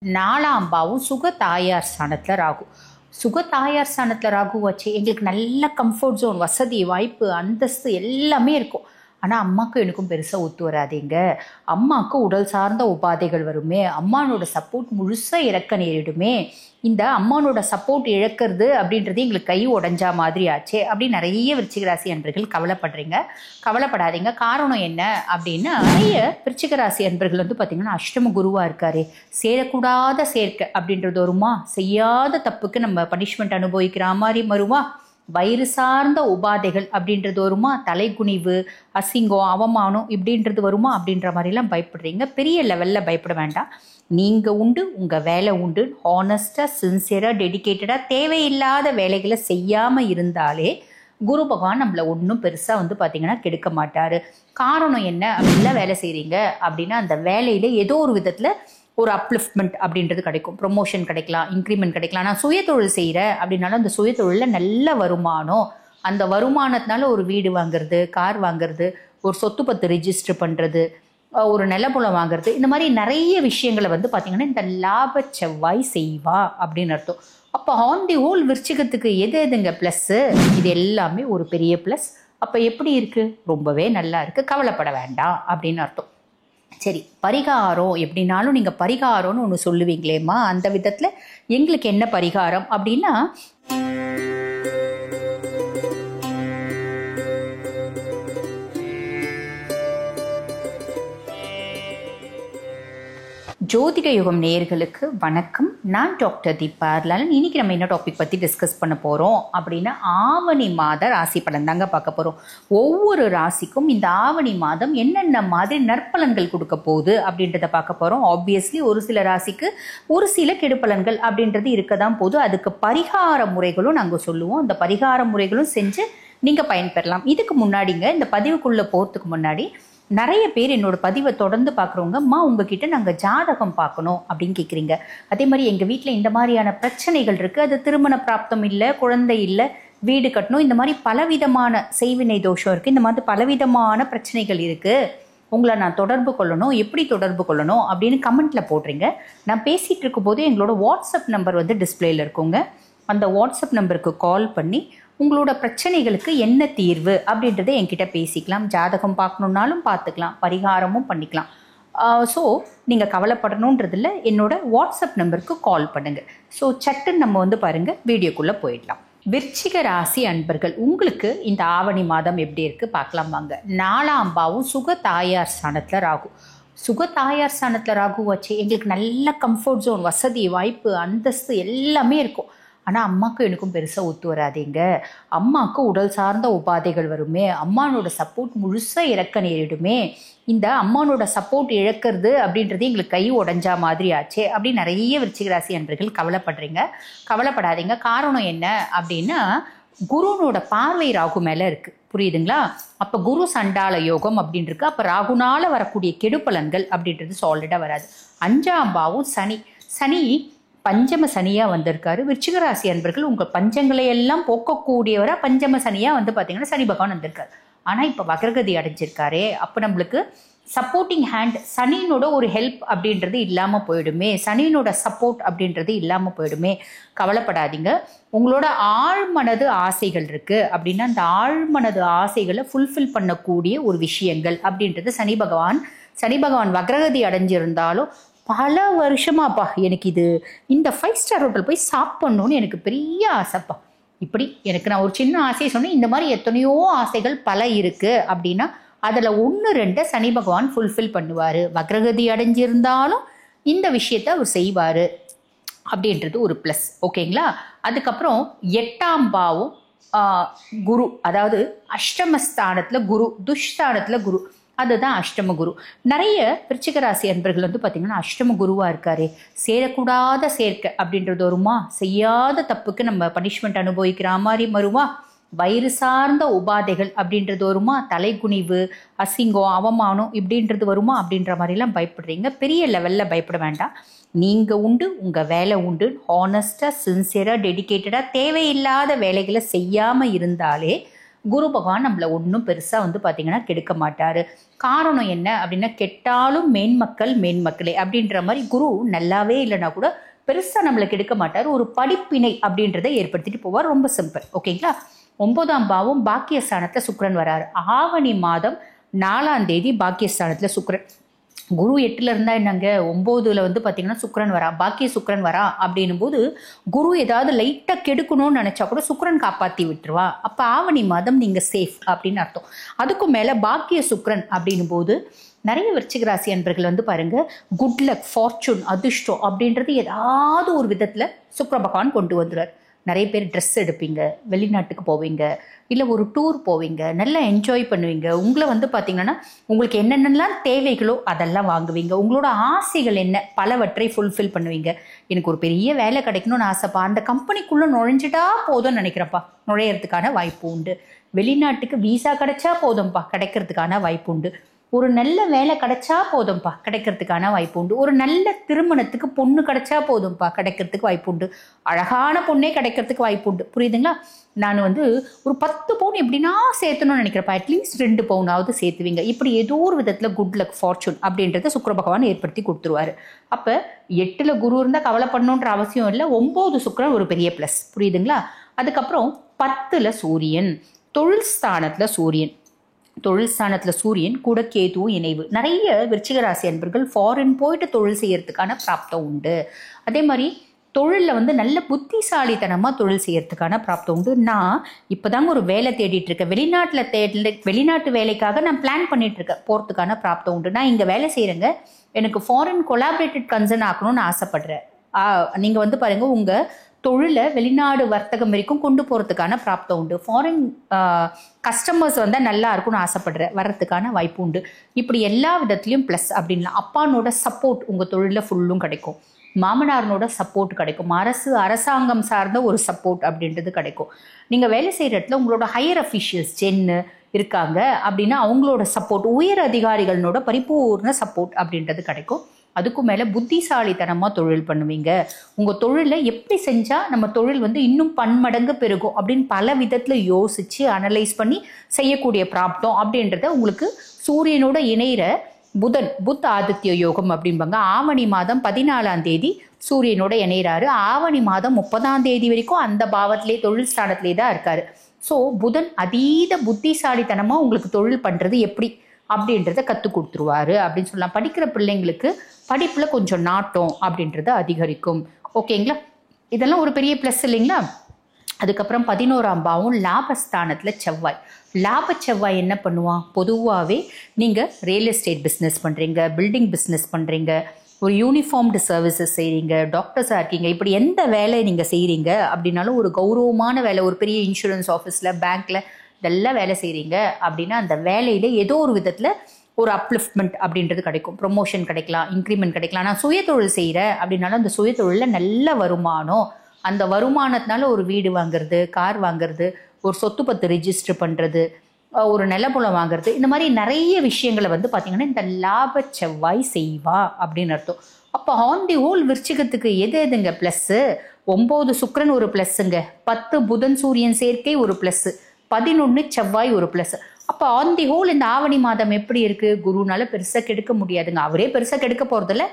4ஆம் பாவம் சுக தாயார் ஸ்தானத்தில் ராகு. சுக தாயார் ஸ்தானத்தில் ராகு வச்சு எங்களுக்கு நல்ல கம்ஃபர்ட் ஜோன், வசதி, வாய்ப்பு, அந்தஸ்து எல்லாமே இருக்கும். ஆனால் அம்மாவுக்கும் எனக்கும் பெருசாக ஒத்து வராதீங்க. அம்மாவுக்கு உடல் சார்ந்த உபாதைகள் வருமே, அம்மானோட சப்போர்ட் முழுசாக இழக்க நேரிடுமே, இந்த அம்மானோட சப்போர்ட் இழக்கிறது அப்படின்றது எங்களுக்கு கை உடஞ்சா மாதிரி ஆச்சே அப்படின்னு நிறைய விருச்சிக ராசி அன்பர்கள் கவலைப்படுறீங்க. கவலைப்படாதீங்க. காரணம் என்ன அப்படின்னா, நிறைய விருச்சிக ராசி அன்பர்கள் பார்த்தீங்கன்னா அஷ்டம குருவாக இருக்காரு. சேரக்கூடாத சேர்க்கை அப்படின்றது வருமா, செய்யாத தப்புக்கு நம்ம பனிஷ்மெண்ட் அனுபவிக்கிற மாதிரி வருமா, வயிறு சார்ந்த உபாதைகள் அப்படின்றது வருமா, தலைகுனிவு, அசிங்கம், அவமானம் இப்படின்றது வருமா அப்படின்ற மாதிரிலாம் பயப்படுறீங்க. பெரிய லெவலில் பயப்பட வேண்டாம். நீங்கள் உண்டு, உங்கள் வேலை உண்டு, ஹானஸ்டாக, சின்சியராக, டெடிக்கேட்டடாக தேவையில்லாத வேலைகளை செய்யாமல் இருந்தாலே குரு பகவான் நம்மளை ஒன்றும் பெருசாக பார்த்தீங்கன்னா கெடுக்க மாட்டார். காரணம் என்ன அப்படின்லாம் வேலை செய்கிறீங்க அப்படின்னா, அந்த வேலையில் ஏதோ ஒரு விதத்தில் ஒரு அப்லிஃப்ட்மெண்ட் அப்படின்றது கிடைக்கும். ப்ரொமோஷன் கிடைக்கலாம், இன்க்ரிமெண்ட் கிடைக்கலாம். நான் சுயதொழில் செய்கிறேன் அப்படின்னாலும் அந்த சுயதொழிலில் நல்ல வருமானம், அந்த வருமானத்தினால ஒரு வீடு வாங்குறது, கார் வாங்குறது, ஒரு சொத்து பத்து ரிஜிஸ்டர் பண்ணுறது, ஒரு நிலப்புலம் வாங்குறது, இந்த மாதிரி நிறைய விஷயங்களை பார்த்தீங்கன்னா இந்த லாப செவ்வாய் செய்வா அப்படின்னு அர்த்தம். அப்போ ஆன் தி ஹோல் விருச்சிகத்துக்கு எது எதுங்க ப்ளஸ்ஸு, இது எல்லாமே ஒரு பெரிய ப்ளஸ். அப்போ எப்படி இருக்குது, ரொம்பவே நல்லா இருக்குது, கவலைப்பட வேண்டாம் அப்படின்னு அர்த்தம். சரி, பரிகாரம் எப்படின்னாலும் நீங்கள் பரிகாரம்னு ஒன்று சொல்லுவீங்களேம்மா, அந்த விதத்தில் எங்களுக்கு என்ன பரிகாரம் அப்படின்னா, ஜோதிட யுகம் நேயர்களுக்கு வணக்கம். நான் டாக்டர் தீபா லாலன். இன்னைக்கு நம்ம என்ன டாபிக் பற்றி டிஸ்கஸ் பண்ண போகிறோம் அப்படின்னா, ஆவணி மாத ராசி பலன் தாங்க பார்க்க போகிறோம். ஒவ்வொரு ராசிக்கும் இந்த ஆவணி மாதம் என்னென்ன மாதிரி நற்பலன்கள் கொடுக்க போகுது அப்படின்றத பார்க்க போகிறோம். ஆப்வியஸ்லி ஒரு சில ராசிக்கு ஒரு சில கெடுபலன்கள் அப்படின்றது இருக்க தான் போகுது. அதுக்கு பரிகார முறைகளும் நாங்கள் சொல்லுவோம். அந்த பரிகார முறைகளும் செஞ்சு நீங்கள் பயன்பெறலாம். இதுக்கு முன்னாடிங்க, இந்த பதிவுக்குள்ளே போகிறதுக்கு முன்னாடி நிறைய பேர் என்னோட பதிவை தொடர்ந்து பார்க்குறவங்க, அம்மா உங்ககிட்ட நாங்கள் ஜாதகம் பார்க்கணும் அப்படின்னு கேட்குறீங்க. அதே மாதிரி எங்கள் வீட்டில் இந்த மாதிரியான பிரச்சனைகள் இருக்குது, அது திருமண பிராப்தம் இல்லை, குழந்தை இல்லை, வீடு கட்டணும், இந்த மாதிரி பலவிதமான செய்வினை தோஷம் இருக்குது, இந்த மாதிரி பலவிதமான பிரச்சனைகள் இருக்குது, உங்களை நான் தொடர்பு கொள்ளணும், எப்படி தொடர்பு கொள்ளணும் அப்படின்னு கமெண்ட்டில் போடுறீங்க. நான் பேசிகிட்டு இருக்கும்போது எங்களோட வாட்ஸ்அப் நம்பர் டிஸ்பிளேயில் இருக்குங்க. அந்த வாட்ஸ்அப் நம்பருக்கு கால் பண்ணி உங்களோட பிரச்சனைகளுக்கு என்ன தீர்வு அப்படின்றத என்கிட்ட பேசிக்கலாம். ஜாதகம் பார்க்கணுன்னாலும் பார்த்துக்கலாம், பரிகாரமும் பண்ணிக்கலாம். ஸோ நீங்கள் கவலைப்படணுன்றதில்ல, என்னோட வாட்ஸ்அப் நம்பருக்கு கால் பண்ணுங்கள். ஸோ சட்டுன்னு நம்ம பாருங்கள், வீடியோக்குள்ளே போயிடலாம். விருச்சிக ராசி அன்பர்கள், உங்களுக்கு இந்த ஆவணி மாதம் எப்படி இருக்குது பார்க்கலாம் வாங்க. 4ஆம் பாவம் சுக தாயார் ஸ்தானத்தில் ராகு. சுக தாயார் ஸ்தானத்தில் ராகு வச்சு எங்களுக்கு நல்ல கம்ஃபர்ட் ஜோன், வசதி, வாய்ப்பு, அந்தஸ்து எல்லாமே இருக்கும். ஆனால் அம்மாவுக்கும் எனக்கும் பெருசாக ஒத்து வராதீங்க. அம்மாவுக்கு உடல் சார்ந்த உபாதைகள் வருமே, அம்மானோட சப்போர்ட் முழுசாக இழக்க நேரிடுமே, இந்த அம்மானோட சப்போர்ட் இழக்கிறது அப்படின்றது எங்களுக்கு கை உடஞ்சா மாதிரி ஆச்சே அப்படின்னு நிறைய விருச்சிக ராசி அன்பர்கள் கவலைப்படுறீங்க. கவலைப்படாதீங்க. காரணம் என்ன அப்படின்னா, குருனோட பார்வை ராகு மேலே இருக்குது. புரியுதுங்களா? அப்போ குரு சண்டால யோகம் அப்படின்னு இருக்கு. அப்போ ராகுனால வரக்கூடிய கெடுபலன்கள் அப்படின்றது சாலிடாக வராது. 5ஆம் பாவம் சனி. சனி பஞ்சம சனியாக வந்திருக்காரு. விருச்சிக ராசி அன்பர்கள், உங்கள் பஞ்சங்களை எல்லாம் போக்கக்கூடியவராக பஞ்சம சனியாக பார்த்தீங்கன்னா சனி பகவான் வந்திருக்காரு. ஆனால் இப்போ வக்ரகதி அடைஞ்சிருக்காரே, அப்போ நம்மளுக்கு சப்போர்ட்டிங் ஹேண்ட், சனியினோட ஒரு ஹெல்ப் அப்படின்றது இல்லாமல் போயிடுமே, சனியினோட சப்போர்ட் அப்படின்றது இல்லாமல் போயிடுமே. கவலைப்படாதீங்க. உங்களோட ஆழ்மனது ஆசைகள் இருக்குது அப்படின்னா, அந்த ஆழ்மனது ஆசைகளை ஃபுல்ஃபில் பண்ணக்கூடிய ஒரு விஷயங்கள் அப்படின்றது சனி பகவான் வக்ரகதி அடைஞ்சிருந்தாலும் பல வருஷமாப்பா எனக்கு இந்த 5 ஸ்டார் ஹோட்டல் போய் சாப்பிட்ணுன்னு எனக்கு பெரிய ஆசைப்பா, இப்படி எனக்கு நான் ஒரு சின்ன ஆசையை சொன்னேன். இந்த மாதிரி எத்தனையோ ஆசைகள் பல இருக்குது அப்படின்னா, அதில் 1-2 சனி பகவான் ஃபுல்ஃபில் பண்ணுவார். வக்ரகதி அடைஞ்சிருந்தாலும் இந்த விஷயத்தை அவர் செய்வார் அப்படின்றது ஒரு ப்ளஸ். ஓகேங்களா? அதுக்கப்புறம் 8ஆம் பாவம் குரு, அதாவது அஷ்டமஸ்தானத்தில் குரு, துஷ்ஸ்தானத்தில் குரு, அதுதான் அஷ்டம குரு. நிறைய விருச்சிக ராசி அன்பர்கள் பார்த்தீங்கன்னா அஷ்டம குருவாக இருக்காரு. சேரக்கூடாத சேர்க்கை அப்படின்றது வருமா, செய்யாத தப்புக்கு நம்ம பனிஷ்மெண்ட் அனுபவிக்கிற மாதிரி வருமா, வயிறு சார்ந்த உபாதைகள் அப்படின்றது வருமா, தலைகுனிவு, அசிங்கம், அவமானம் இப்படின்றது வருமா அப்படின்ற மாதிரிலாம் பயப்படுறீங்க. பெரிய லெவலில் பயப்பட வேண்டாம். நீங்கள் உண்டு, உங்கள் வேலை உண்டு, ஹானஸ்டாக, சின்சியராக, டெடிக்கேட்டடாக தேவையில்லாத வேலைகளை செய்யாமல் இருந்தாலே குரு பகவான் நம்மளை ஒன்றும் பெருசாக வந்து பார்த்தீங்கன்னா கெடுக்க மாட்டார். காரணம் என்ன அப்படின்னா, கெட்டாலும் மேன்மக்களே அப்படின்ற மாதிரி குரு நல்லாவே இல்லைனா கூட பெருசாக நம்மளை கெடுக்க மாட்டார். ஒரு படிப்பினை அப்படின்றத ஏற்படுத்திட்டு போவார். ரொம்ப சிம்பிள். ஓகேங்களா? 9ஆம் பாவம் பாக்கியஸ்தானத்தில் சுக்கிரன் வராரு. ஆவணி மாதம் 4ஆம் தேதி பாக்கியஸ்தானத்தில் சுக்கிரன். குரு 8ல் இருந்தா என்னங்க, 9ல் வந்து பார்த்தீங்கன்னா சுக்கிரன் வரா, பாக்கிய சுக்கிரன் வரா அப்படின்னும் போது குரு ஏதாவது லைட்டாக கெடுக்கணும்னு நினைச்சா கூட சுக்கிரன் காப்பாற்றி விட்டுருவா. அப்போ ஆவணி மாதம் நீங்கள் சேஃப் அப்படின்னு அர்த்தம். அதுக்கும் மேலே பாக்கிய சுக்கிரன் அப்படின்னும் போது நிறைய விருச்சிக ராசி அன்பர்கள் வந்து பாருங்க, குட் லக், ஃபார்ச்சூன், அதிர்ஷ்டம் அப்படின்றது ஏதாவது ஒரு விதத்தில் சுக்கிர பகவான் கொண்டு வந்துடுறார். நிறைய பேர் ட்ரெஸ் எடுப்பீங்க, வெளிநாட்டுக்கு போவீங்க, இல்லை ஒரு டூர் போவீங்க, நல்லா என்ஜாய் பண்ணுவீங்க. உங்களை வந்து பார்த்தீங்கன்னா உங்களுக்கு என்னென்னலாம் தேவைகளோ அதெல்லாம் வாங்குவீங்க. உங்களோட ஆசைகள் என்ன பலவற்றை ஃபுல்ஃபில் பண்ணுவீங்க. எனக்கு ஒரு பெரிய வேலை கிடைக்கணும்னு ஆசைப்பா, அந்த கம்பெனிக்குள்ளே நுழைஞ்சிட்டா போதும்னு நினைக்கிறப்பா, நுழையிறதுக்கான வாய்ப்பு உண்டு. வெளிநாட்டுக்கு வீசா கிடைச்சா போதும்ப்பா, கிடைக்கிறதுக்கான வாய்ப்பு உண்டு. ஒரு நல்ல வேலை கிடைச்சா போதும்ப்பா, கிடைக்கிறதுக்கான வாய்ப்பு உண்டு. ஒரு நல்ல திருமணத்துக்கு பொண்ணு கிடைச்சா போதும்ப்பா, கிடைக்கிறதுக்கு வாய்ப்பு உண்டு. அழகான பொண்ணே கிடைக்கிறதுக்கு வாய்ப்பு உண்டு. புரியுதுங்களா? நான் வந்து ஒரு 10 பவுன் எப்படின்னா சேர்த்தணும்னு நினைக்கிறப்ப அட்லீஸ்ட் 2 பவுனாவது சேர்த்துவீங்க. இப்படி ஏதோ ஒரு விதத்தில் குட் லக், ஃபார்ச்சூன் அப்படின்றத சுக்கிர பகவான் ஏற்படுத்தி கொடுத்துருவாரு. அப்போ 8ல் குரு இருந்தால் கவலைப்படணுன்ற அவசியம் இல்லை. 9 சுக்கிரன் ஒரு பெரிய ப்ளஸ். புரியுதுங்களா? அதுக்கப்புறம் 10ல் சூரியன், தொழில் ஸ்தானத்தில் சூரியன். தொழில் ஸ்தானத்தில் சூரியன் கூட கேதுவும் இணைவு. நிறைய விருச்சிக ராசி அன்பர்கள் ஃபாரின் போயிட்டு தொழில் செய்யறதுக்கான பிராப்தம் உண்டு. அதே மாதிரி தொழிலில் வந்து நல்ல புத்திசாலித்தனமாக தொழில் செய்யறதுக்கான பிராப்தம் உண்டு. நான் இப்போதாங்க ஒரு வேலை தேடிட்டு இருக்கேன், வெளிநாட்டு வேலைக்காக நான் பிளான் பண்ணிட்டு இருக்கேன், போகிறதுக்கான பிராப்தம் உண்டு. நான் இங்கே வேலை செய்கிறேங்க, எனக்கு ஃபாரின் கொலாபரேட்டட் கன்சர்ன் ஆக்கணும்னு ஆசைப்படுறேன். நீங்கள் வந்து பாருங்க, உங்கள் தொழிலை வெளிநாடு வர்த்தகம் வரைக்கும் கொண்டு போகிறதுக்கான பிராப்தம் உண்டு. ஃபாரின் கஸ்டமர்ஸ் வந்தால் நல்லா இருக்கும்னு ஆசைப்படுறேன், வர்றதுக்கான வாய்ப்பு உண்டு. இப்படி எல்லா விதத்துலையும் ப்ளஸ் அப்படின்லாம். அப்பானோட சப்போர்ட் உங்கள் தொழிலில் ஃபுல்லும் கிடைக்கும். மாமனாரனோட சப்போர்ட் கிடைக்கும். அரசாங்கம் சார்ந்த ஒரு சப்போர்ட் அப்படின்றது கிடைக்கும். நீங்கள் வேலை செய்கிற இடத்துல உங்களோட ஹையர் அஃபிஷியல்ஸ் இருக்காங்க அப்படின்னா அவங்களோட சப்போர்ட், உயர் அதிகாரிகளோட பரிபூர்ண சப்போர்ட் அப்படின்றது கிடைக்கும். அதுக்கும் மேலே புத்திசாலித்தனமாக தொழில் பண்ணுவீங்க. உங்கள் தொழிலை எப்படி செஞ்சால் நம்ம தொழில் வந்து இன்னும் பன்மடங்கு பெருகும் அப்படின்னு பல விதத்தில் யோசித்து அனலைஸ் பண்ணி செய்யக்கூடிய பிராப்தம் அப்படின்றத உங்களுக்கு சூரியனோட இணைகிற புத் ஆதித்ய யோகம் அப்படிம்பாங்க. ஆவணி மாதம் 14ஆம் தேதி சூரியனோட இணைகிறாரு. ஆவணி மாதம் 30ஆம் தேதி வரைக்கும் அந்த பாவத்திலே தொழில் ஸ்தானத்திலே தான் இருக்காரு. ஸோ புதன் அதீத புத்திசாலித்தனமாக உங்களுக்கு தொழில் பண்ணுறது எப்படி அப்படின்றத கற்றுக் கொடுத்துருவாரு அப்படின்னு சொல்லலாம். படிக்கிற பிள்ளைங்களுக்கு படிப்பில் கொஞ்சம் நாட்டம் அப்படின்றது அதிகரிக்கும். ஓகேங்களா? இதெல்லாம் ஒரு பெரிய ப்ளஸ் இல்லைங்களா? அதுக்கப்புறம் 11ஆம் பாவம் லாபஸ்தானத்தில் செவ்வாய். செவ்வாய் என்ன பண்ணுவான்? பொதுவாகவே நீங்கள் ரியல் எஸ்டேட் பிஸ்னஸ் பண்ணுறீங்க, பில்டிங் பிஸ்னஸ் பண்ணுறீங்க, ஒரு யூனிஃபார்ம்டு சர்வீசஸ் செய்கிறீங்க, டாக்டர்ஸாக இருக்கீங்க, இப்படி எந்த வேலை நீங்கள் செய்கிறீங்க அப்படின்னாலும் ஒரு கௌரவமான வேலை, ஒரு பெரிய இன்சூரன்ஸ் ஆஃபீஸில், பேங்க்கில் இதெல்லாம் வேலை செய்கிறீங்க அப்படின்னா அந்த வேலையில் ஏதோ ஒரு விதத்தில் ஒரு அப்லிஃப்ட்மெண்ட் அப்படின்றது கிடைக்கும். ப்ரொமோஷன் கிடைக்கலாம், இன்க்ரிமெண்ட் கிடைக்கலாம். நான் சுயதொழில் செய்கிறேன் அப்படின்னாலும் அந்த சுயதொழிலில் நல்ல வருமானம், அந்த வருமானத்தினால ஒரு வீடு வாங்குறது, கார் வாங்குறது, ஒரு சொத்து பத்து ரிஜிஸ்டர் பண்ணுறது, ஒரு நிலப்புலம் வாங்குறது, இந்த மாதிரி நிறைய விஷயங்களை வந்து பார்த்திங்கன்னா இந்த லாப செவ்வாய் செய்வா அப்படின்னு அர்த்தம். அப்போ ஆன் தி ஹோல் விருச்சிகத்துக்கு எதுங்க ப்ளஸ்ஸு? 9 சுக்கிரன் ஒரு ப்ளஸ்ஸுங்க, 10 புதன் சூரியன் சேர்க்கை ஒரு ப்ளஸ்ஸு, 11 செவ்வாய் ஒரு ப்ளஸ். அப்போ ஆன் தி ஹோல் இந்த ஆவணி மாதம் எப்படி இருக்குது? குருனால பெருசாக கெடுக்க முடியாதுங்க, அவரே பெருசாக கெடுக்க போகிறதில்ல.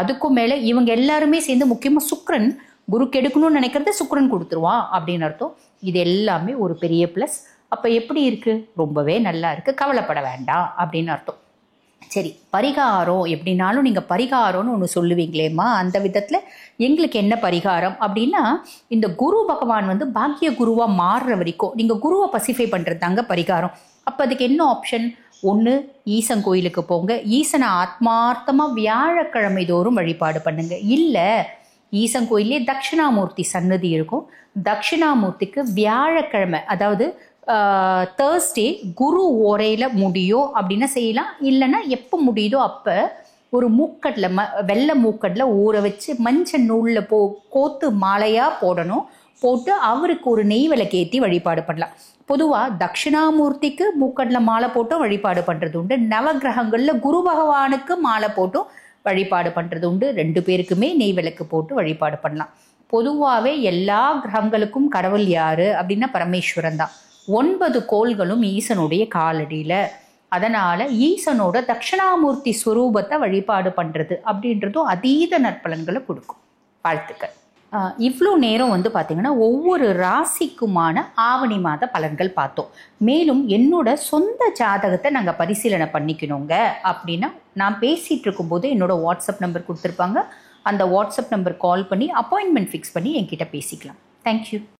அதுக்கும் மேலே இவங்க எல்லாருமே சேர்ந்து, முக்கியமாக சுக்கிரன், குரு கெடுக்கணும்னு நினைக்கிறத சுக்கிரன் கொடுத்துருவான் அப்படின்னு அர்த்தம். இது எல்லாமே ஒரு பெரிய ப்ளஸ். அப்போ எப்படி இருக்குது? ரொம்பவே நல்லா இருக்குது, கவலைப்பட வேண்டாம் அப்படின்னு அர்த்தம். சரி, பரிகாரம் எப்படின்னாலும் நீங்கள் பரிகாரம்னு ஒன்று சொல்லுவீங்களேம்மா, அந்த விதத்தில் எங்களுக்கு என்ன பரிகாரம் அப்படின்னா, இந்த குரு பகவான் வந்து பாக்கிய குருவாக மாறுற வரைக்கும் நீங்கள் குருவை பசிஃபை பண்ணுறது தாங்க பரிகாரம். அப்போ அதுக்கு என்ன ஆப்ஷன்? ஒன்று, ஈசன் கோயிலுக்கு போங்க, ஈசனை ஆத்மார்த்தமாக வியாழக்கிழமை தோறும் வழிபாடு பண்ணுங்க. இல்லை ஈசன் கோயிலே தட்சிணாமூர்த்தி சன்னதி இருக்கும், தட்சிணாமூர்த்திக்கு வியாழக்கிழமை, அதாவது தேர்ஸ்டே குரு ஓரையில் முடியும் அப்படின்னா செய்யலாம். இல்லைன்னா எப்போ முடியுதோ அப்போ ஒரு மூக்கட்டில் வெள்ளை மூக்கட்டில் ஊற வச்சு மஞ்சள் நூலில் கோத்து மாலையாக போடணும். போட்டு அவருக்கு ஒரு நெய் விளக்கேற்றி வழிபாடு பண்ணலாம். பொதுவாக தட்சிணாமூர்த்திக்கு மூக்கட்டில் மாலை போட்டும் வழிபாடு பண்ணுறது உண்டு. நவகிரகங்களில் குரு பகவானுக்கு மாலை போட்டும் வழிபாடு பண்ணுறது உண்டு. 2 பேருக்குமே நெய் விளக்கு போட்டு வழிபாடு பண்ணலாம். பொதுவாகவே எல்லா கிரகங்களுக்கும் கடவுள் யார் அப்படின்னா பரமேஸ்வரன் தான். 9 கோள்களும் ஈசனுடைய காலடியில். அதனால் ஈசனோட தட்சிணாமூர்த்தி ஸ்வரூபத்தை வழிபாடு பண்ணுறது அப்படின்றதும் அதீத நற்பலன்களை கொடுக்கும். வாழ்த்துக்கள். இவ்வளோ நேரம் பார்த்திங்கன்னா ஒவ்வொரு ராசிக்குமான ஆவணி மாத பலன்கள் பார்த்தோம். மேலும் என்னோட சொந்த ஜாதகத்தை நாங்கள் பரிசீலனை பண்ணிக்கணுங்க அப்படின்னா நான் பேசிகிட்டு இருக்கும்போது என்னோட வாட்ஸ்அப் நம்பர் கொடுத்துருப்பாங்க. அந்த வாட்ஸ்அப் நம்பர் கால் பண்ணி அப்பாயின்மெண்ட் ஃபிக்ஸ் பண்ணி என்கிட்ட பேசிக்கலாம். தேங்க்யூ.